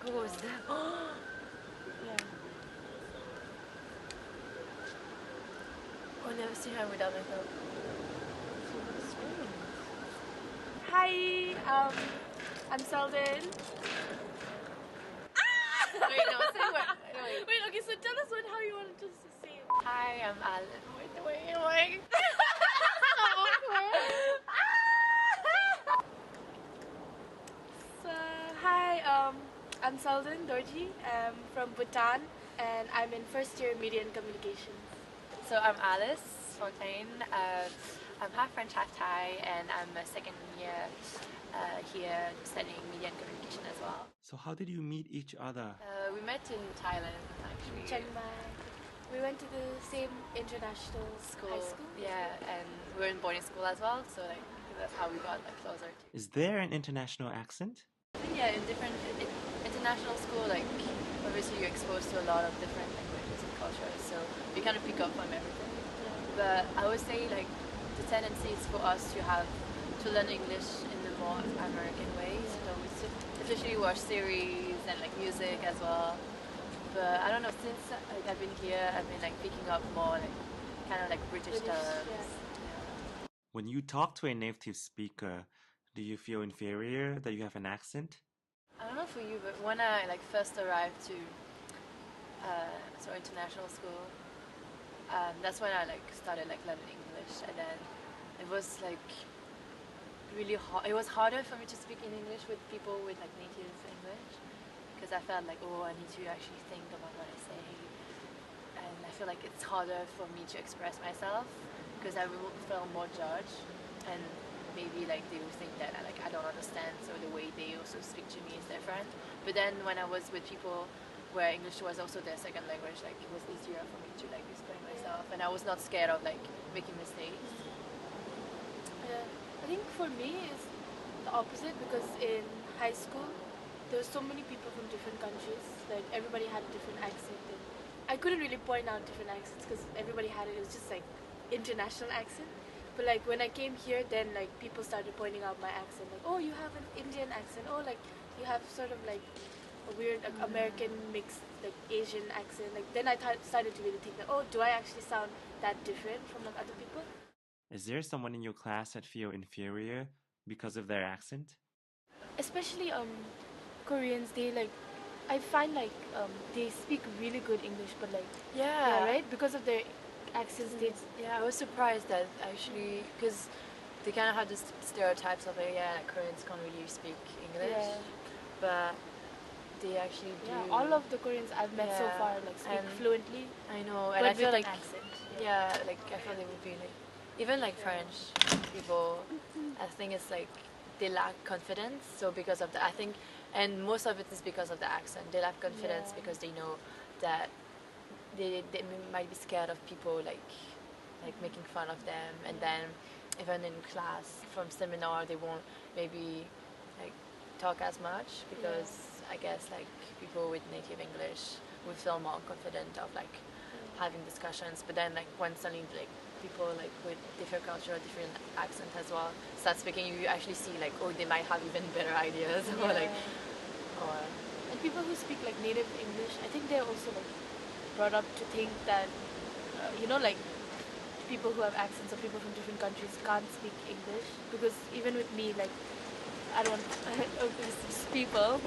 Who was that? Yeah. I've never seen her without makeup. Hi, I'm Selden. Wait, no, say what? Wait, okay, so tell us how you wanted us to say it. Hi, I'm Alan. Wait. So, hi, I'm Selden Dorji. I'm from Bhutan, and I'm in first year Media and Communications. So I'm Alice Fontaine. I'm half French, half Thai, and I'm a second year here studying media and communication as well. So how did you meet each other? We met in Thailand, actually. Chiang Mai. We went to the same international high school. Yeah, and we were in boarding school as well, so like that's how we got like closer. Is there an international accent? Yeah, in different international school, like obviously you're exposed to a lot of different languages and cultures, so you kind of pick up on everything. But I would say like the tendency is for us to learn English in the more American ways. So we especially watch series and like music as well. But I don't know, since like, I've been here, I've been like picking up more like kind of like British terms. Yeah. When you talk to a native speaker, do you feel inferior that you have an accent? I don't know for you, but when I like first arrived to international school, that's when I like started like learning English, and then it was like really hard. It was harder for me to speak in English with people with like native English, because I felt like, oh, I need to actually think about what I say, and I feel like it's harder for me to express myself because I will feel more judged, and maybe like they will think that I don't understand, so the way they also speak to me is different. But then when I was with people where English was also their second language, like it was easier for me to like explain myself, and I was not scared of like making mistakes. I think for me it's the opposite, because in high school there were so many people from different countries, like everybody had a different accent, and I couldn't really point out different accents because everybody had it. It was just like international accent. But like when I came here, then like people started pointing out my accent, like, oh, you have an Indian accent, oh, like you have sort of like a weird like, American mixed like Asian accent. Like then I started to really think that, oh, do I actually sound that different from like other people? Is there someone in your class that feel inferior because of their accent? Especially Koreans, they like, I find like they speak really good English, but like yeah, right, because of their accents. I was surprised that actually, because they kind of have this stereotypes of like, Koreans can't really speak English, but they actually do. Yeah, all of the Koreans I've met so far like speak fluently. I know, and but I feel like accent. like I feel they would be like, even like French people, I think it's like they lack confidence. So because of that, I think, and most of it is because of the accent. They lack confidence because they know that they might be scared of people like making fun of them, and then even in class from seminar they won't maybe like talk as much because I guess like people with native English would feel more confident of like having discussions. But then like when suddenly like people like with different culture, different accent as well start speaking, you actually see like, oh, they might have even better ideas or like and people who speak like native English, I think they're also like brought up to think that like people who have accents or people from different countries can't speak English, because even with me, like I don't these people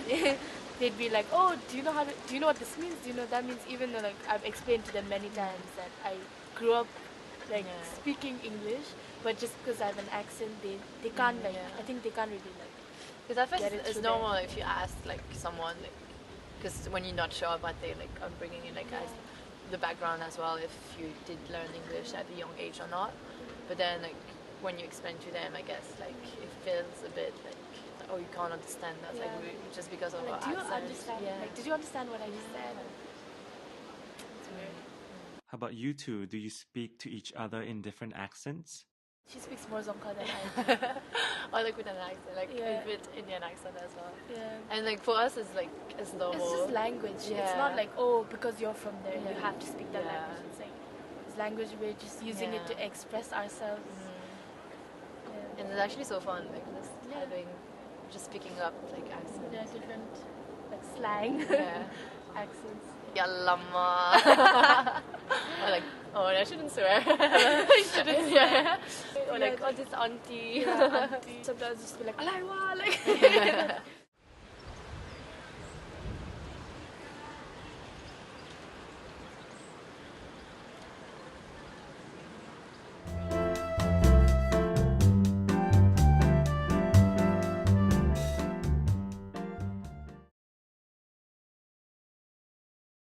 they'd be like, oh, do you know what this means, do you know that means, even though like I've explained to them many times that I grew up like speaking English, but just because I have an accent they can't like I think they can't really like, because I think it's normal if you ask like someone like, because when you're not sure about their like upbringing and like as the background as well, if you did learn English at a young age or not. But then like when you explain to them, I guess like it feels a bit like, oh, you can't understand that, like just because of like, our do you accent. understand? Like, did you understand what I just said? It's weird. How about you two? Do you speak to each other in different accents? She speaks more Zonka than I do. Or like with an accent, like a bit Indian accent as well. Yeah. And like for us, it's like it's normal. It's just language. Yeah. It's not like, oh, because you're from there, you have to speak that language. It's like it's language. We're just using it to express ourselves. And it's actually so fun, like just having, just picking up like accents. Yeah, different. like slang Yeah. accents. Ya lama. Or like, oh, I shouldn't swear. You shouldn't Yeah. Or Yeah, like, oh, this auntie. Yeah, auntie. Sometimes just be like, Alaiwa, like